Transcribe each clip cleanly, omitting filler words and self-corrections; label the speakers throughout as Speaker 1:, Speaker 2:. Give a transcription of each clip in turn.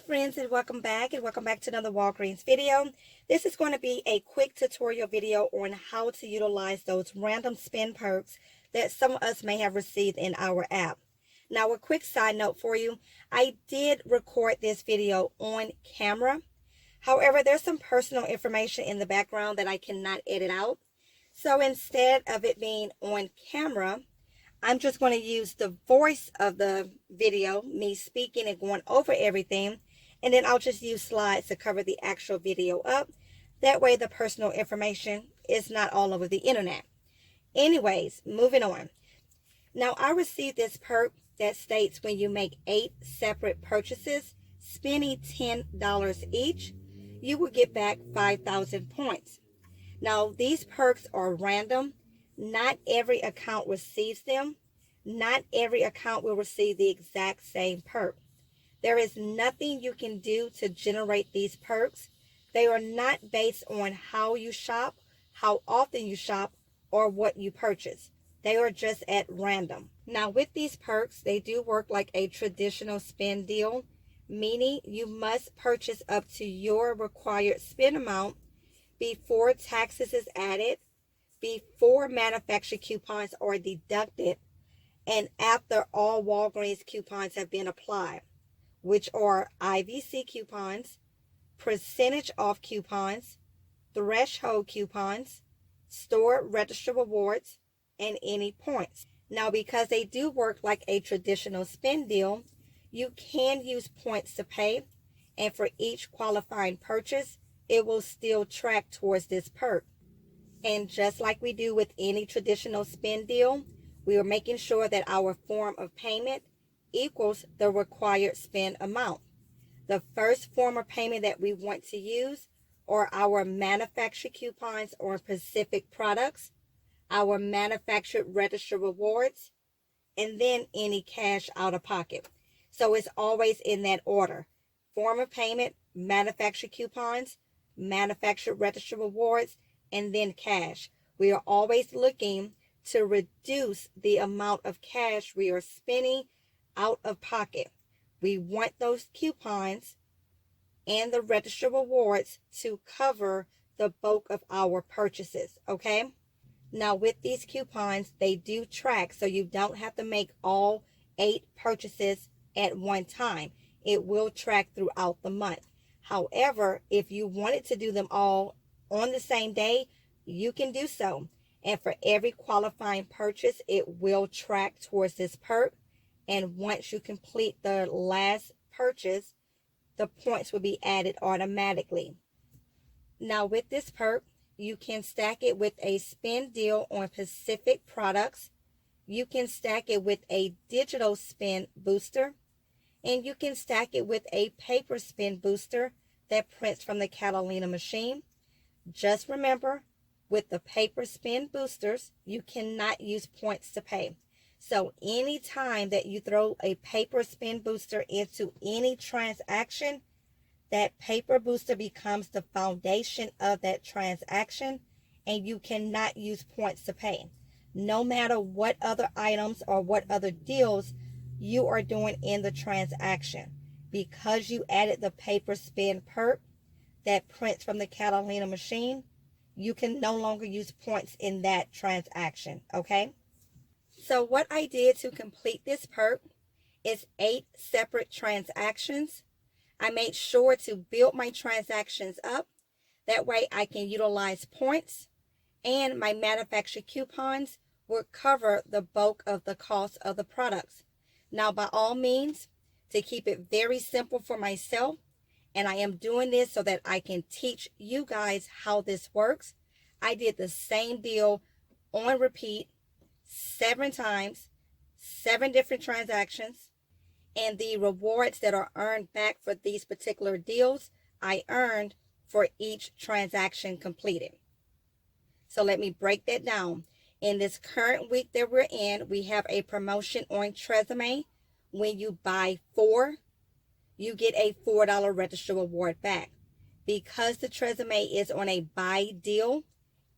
Speaker 1: friends, and welcome back to another Walgreens video. This is going to be a quick tutorial video on how to utilize those random spin perks that some of us may have received in our app. Now, a quick side note for you, I did record this video on camera. However, there's some personal information in the background that I cannot edit out. So instead of it being on camera, I'm just going to use the voice of the video, me speaking and going over everything, and then I'll just use slides to cover the actual video up. That way the personal information is not all over the internet. Anyways, moving on. Now, I received this perk that states when you make 8 separate purchases, spending $10 each, you will get back 5,000 points. Now, these perks are random. Not every account receives them. Not every account will receive the exact same perk. There is nothing you can do to generate these perks. They are not based on how you shop, how often you shop, or what you purchase. They are just at random. Now, with these perks, they do work like a traditional spend deal, meaning you must purchase up to your required spend amount before taxes is added, before manufacturer coupons are deducted, and after all Walgreens coupons have been applied, which are IVC coupons, percentage off coupons, threshold coupons, store register rewards, and any points. Now, because they do work like a traditional spend deal, you can use points to pay, and for each qualifying purchase, it will still track towards this perk. And just like we do with any traditional spend deal, we are making sure that our form of payment equals the required spend amount. The first form of payment that we want to use are our manufacturer coupons on specific products, our manufactured register rewards, and then any cash out of pocket. So it's always in that order. Form of payment, manufacturer coupons, manufactured register rewards, and then cash. We are always looking to reduce the amount of cash we are spending out of pocket. We want those coupons and the register rewards to cover the bulk of our purchases, okay? Now, with these coupons, they do track, so you don't have to make all 8 purchases at one time. It will track throughout the month. However, if you wanted to do them all on the same day, you can do so. And for every qualifying purchase, it will track towards this perk. And once you complete the last purchase, the points will be added automatically. Now, with this perk, you can stack it with a spend deal on specific products. You can stack it with a digital spend booster. And you can stack it with a paper spend booster that prints from the Catalina machine. Just remember, with the paper spin boosters, you cannot use points to pay. So anytime that you throw a paper spin booster into any transaction, that paper booster becomes the foundation of that transaction, and you cannot use points to pay. No matter what other items or what other deals you are doing in the transaction, because you added the paper spin perk that prints from the Catalina machine, you can no longer use points in that transaction, okay? So what I did to complete this perk is 8 separate transactions. I made sure to build my transactions up. That way I can utilize points, and my manufacturer coupons will cover the bulk of the cost of the products. Now, by all means, to keep it very simple for myself, and I am doing this so that I can teach you guys how this works, I did the same deal on repeat 7 times, 7 different transactions, and the rewards that are earned back for these particular deals, I earned for each transaction completed. So let me break that down. In this current week that we're in, we have a promotion on Tresemme. When you buy 4, you get a $4 register reward back. Because the Tresemme is on a buy deal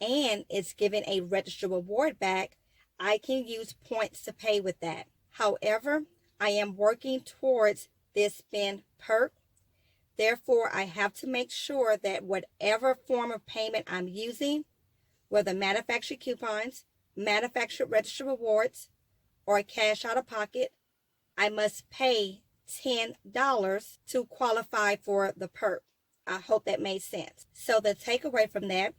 Speaker 1: and it's given a register reward back, I can use points to pay with that. However, I am working towards this spend perk Therefore, I have to make sure that whatever form of payment I'm using, whether manufactured coupons, manufactured registered rewards, or cash out of pocket, I must pay $10 to qualify for the perk. I hope that made sense. So the takeaway from that,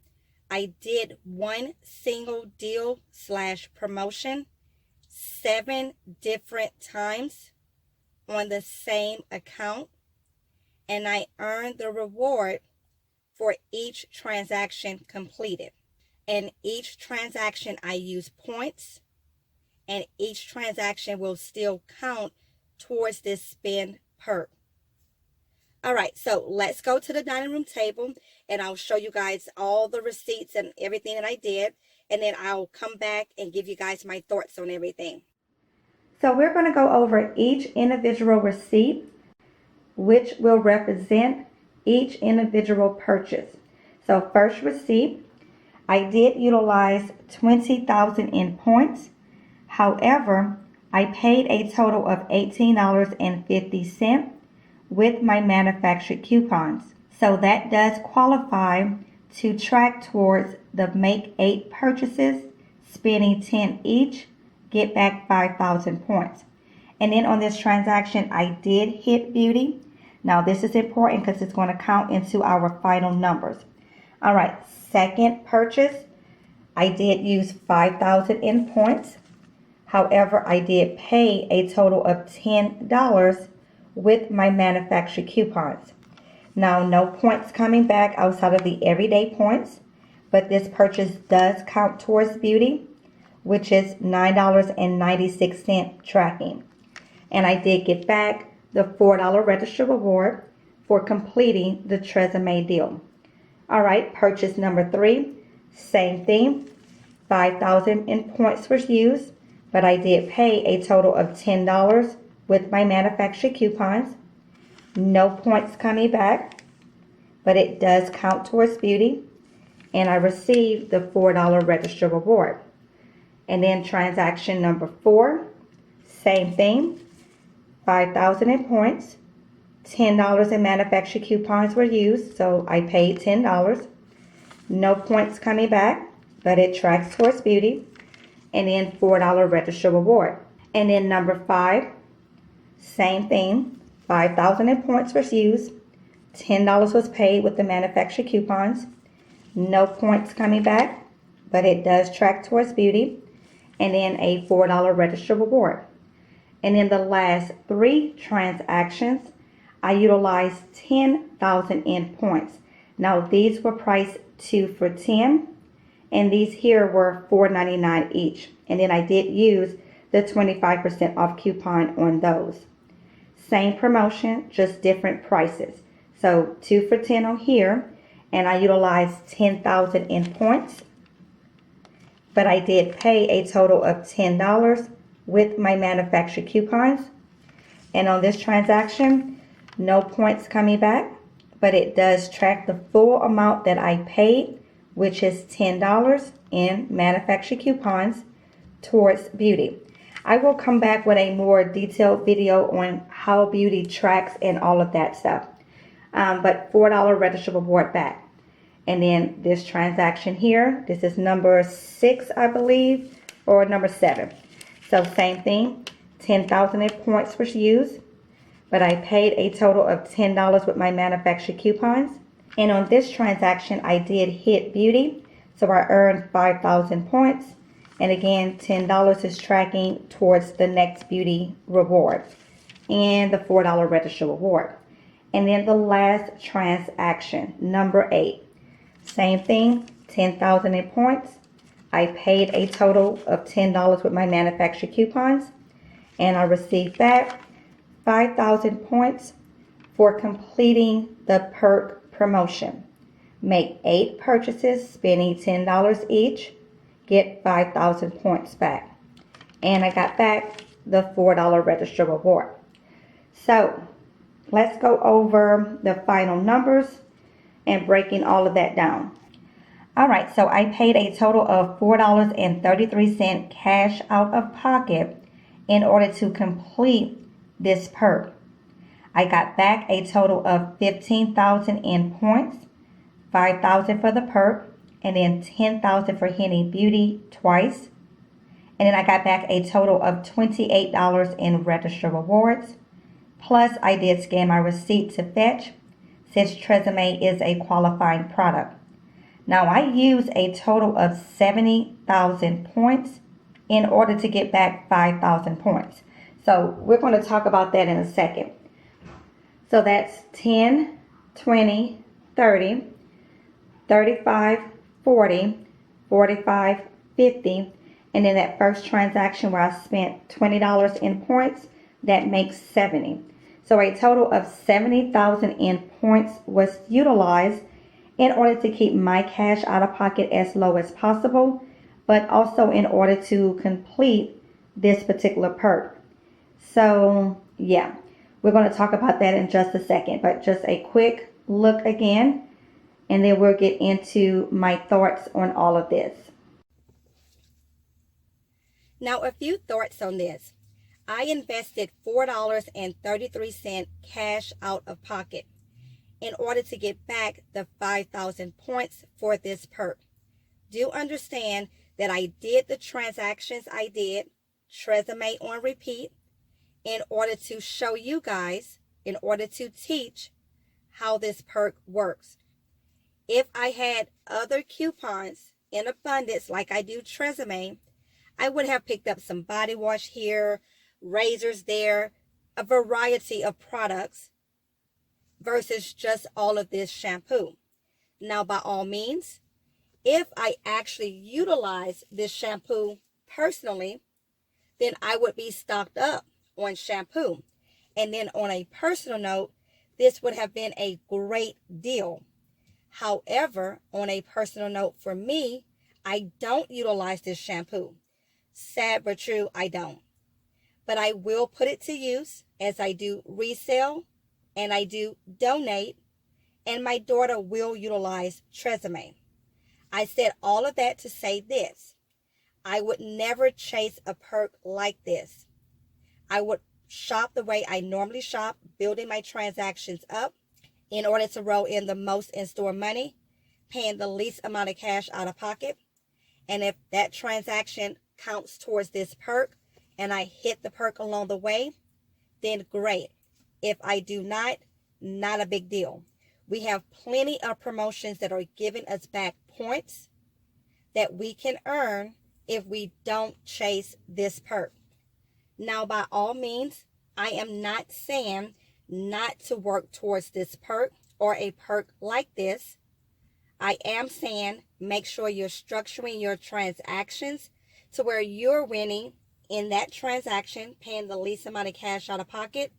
Speaker 1: I did one single deal / promotion 7 different times on the same account, and I earned the reward for each transaction completed. And each transaction I use points, and each transaction will still count towards this spend perk. All right, so let's go to the dining room table, and I'll show you guys all the receipts and everything that I did, and then I'll come back and give you guys my thoughts on everything. So we're going to go over each individual receipt, which will represent each individual purchase. So first receipt, I did utilize 20,000 in points. However, I paid a total of $18.50 with my manufactured coupons. So that does qualify to track towards the make 8 purchases, spending 10 each, get back 5,000 points. And then on this transaction, I did hit beauty. Now this is important because it's going to count into our final numbers. All right, second purchase, I did use 5,000 in points. However, I did pay a total of $10 with my manufactured coupons. Now, no points coming back outside of the everyday points, but this purchase does count towards beauty, which is $9.96 tracking. And I did get back the $4 register reward for completing the Tresemme deal. All right, purchase number 3, same thing. 5,000 in points was used, but I did pay a total of $10 with my manufactured coupons. No points coming back, but it does count towards beauty, and I received the $4 register reward. And then transaction number 4, same thing, 5,000 in points, $10 in manufactured coupons were used, so I paid $10. No points coming back, but it tracks towards beauty. And then $4 register reward. And then number 5, same thing, 5,000 in points was used, $10 was paid with the manufactured coupons. No points coming back, but it does track towards beauty. And then a $4 register reward. And in the last 3 transactions, I utilized 10,000 in points. Now these were priced 2 for $10, and these here were $4.99 each. And then I did use the 25% off coupon on those. Same promotion, just different prices. So 2 for $10 on here, and I utilized 10,000 in points, but I did pay a total of $10 with my manufactured coupons. And on this transaction, no points coming back, but it does track the full amount that I paid, which is $10 in manufactured coupons towards beauty. I will come back with a more detailed video on how beauty tracks and all of that stuff. But $4 register reward back. And then this transaction here, this is number 6, I believe, or number 7. So same thing, 10,000 in points was used, but I paid a total of $10 with my manufactured coupons. And on this transaction, I did hit beauty, so I earned 5,000 points. And again, $10 is tracking towards the next beauty reward and the $4 register reward. And then the last transaction, number 8. Same thing, 10,000 in points. I paid a total of $10 with my manufactured coupons, and I received back 5,000 points for completing the Perk promotion. Make 8 purchases, spending $10 each, get 5,000 points back. And I got back the $4 register reward. So let's go over the final numbers and breaking all of that down. All right, so I paid a total of $4.33 cash out of pocket in order to complete this perk. I got back a total of 15,000 in points, 5,000 for the Perk, and then 10,000 for Henny Beauty twice. And then I got back a total of $28 in register rewards. Plus, I did scan my receipt to fetch, since Tresemme is a qualifying product. Now, I used a total of 70,000 points in order to get back 5,000 points. So we're going to talk about that in a second. So that's 10, 20, 30, 35, 40, 45, 50, and then that first transaction where I spent $20 in points, that makes 70. So a total of 70,000 in points was utilized in order to keep my cash out of pocket as low as possible, but also in order to complete this particular perk. So yeah, we're going to talk about that in just a second, but just a quick look again, and then we'll get into my thoughts on all of this. Now, a few thoughts on this. I invested $4.33 cash out of pocket in order to get back the 5,000 points for this perk. Do understand that I did the transactions I did, Tresemme on repeat, in order to show you guys, in order to teach how this perk works. If I had other coupons in abundance like I do Tresemme, I would have picked up some body wash here, razors there, a variety of products versus just all of this shampoo. Now, by all means, if I actually utilize this shampoo personally, then I would be stocked up on shampoo. And then on a personal note, this would have been a great deal. However, on a personal note for me, I don't utilize this shampoo. Sad but true, I don't. But I will put it to use as I do resell and I do donate, and my daughter will utilize Tresemme. I said all of that to say this. I would never chase a perk like this. I would shop the way I normally shop, building my transactions up in order to roll in the most in-store money, paying the least amount of cash out of pocket. And if that transaction counts towards this perk and I hit the perk along the way, then great. If I do not a big deal. We have plenty of promotions that are giving us back points that we can earn if we don't chase this perk. Now, by all means, I am not saying not to work towards this perk or a perk like this. I am saying make sure you're structuring your transactions to where you're winning in that transaction, paying the least amount of cash out of pocket,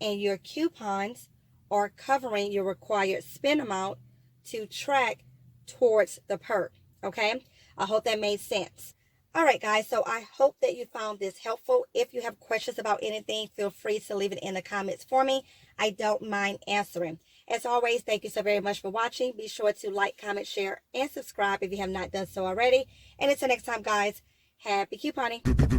Speaker 1: and your coupons are covering your required spend amount to track towards the perk. Okay? I hope that made sense. All right, guys, so I hope that you found this helpful. If you have questions about anything, feel free to leave it in the comments for me. I don't mind answering. As always, thank you so very much for watching. Be sure to like, comment, share, and subscribe if you have not done so already. And until next time, guys, happy couponing.